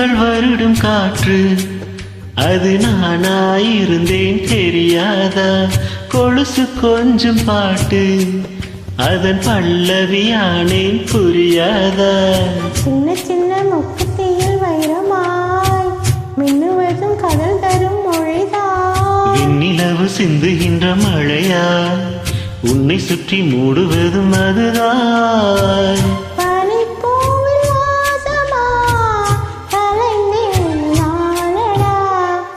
கண்கள் வருடும் காற்று அது நானாயிருந்தேன் தெரியாதா? கொலுசு கொஞ்சம் பாட்டு அதன் பல்லவியானேன் புரியாதா? சின்ன சின்ன முக்குத்தியில் வைரமாய் மின்னுவதும் கடல் தரும் மொழிதான். விண்ணிலவு சிந்துகின்ற மழையா உன்னை சுற்றி மூடுவதும் அதுதான். பனிப்பூவில் வாசமா கலைந்தேன் நானடா.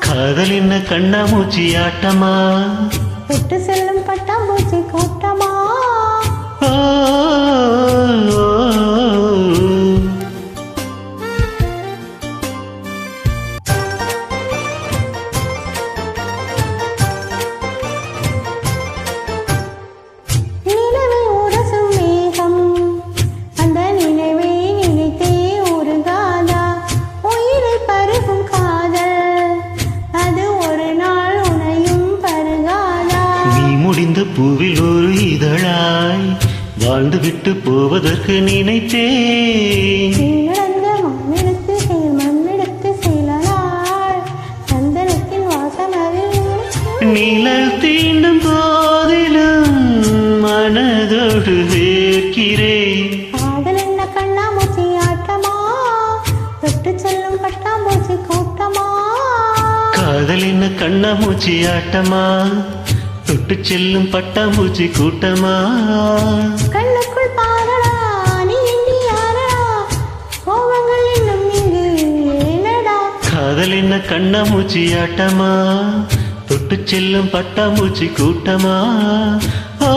காதல் என்ன கண்ணாமூச்சி ஆட்டமா? விட்டு செல்லும் பட்டாம்பூச்சி கூட்டமா? ஓ, ஓ, ஓ. நிலவை உரசும் மேகம் அந்த நினைவை நினைத்தே உருகாதா? உயிரை பருகும் காதல் அது ஒரு நாள் உனையும் பருகாதா? நீ முடிந்த பூவில் ஒரு இதழாய் வாழ்ந்து விட்டு போவதற்கு நினைத்தேன். நடந்த மண்ணெடுத்து செயல் மண்ணெடுத்து செயலாய் சந்தனத்தின் வாசம் அதில் நிழல் தீண்டும் போதிலும் மனதோடு வேர்க்கிறேன். காதல் என்ன கண்ணாமூச்சி ஆட்டமா? தொட்டு செல்லும் பட்டாம்பூச்சி கூட்டமா? காதல் என்ன கண்ணாமூச்சி ஆட்டமா? தொட்டு செல்லும் பட்டாம்பூச்சி கூட்டமா? கண்ணுக்குள் பாரடா நீ இனி யாரடா? கோபங்கள் இன்னும் இங்கு ஏனடா? காதல் என்ன கண்ணாமூச்சி ஆட்டமா? தொட்டு செல்லும் பட்டாம்பூச்சி கூட்டமா? ஓ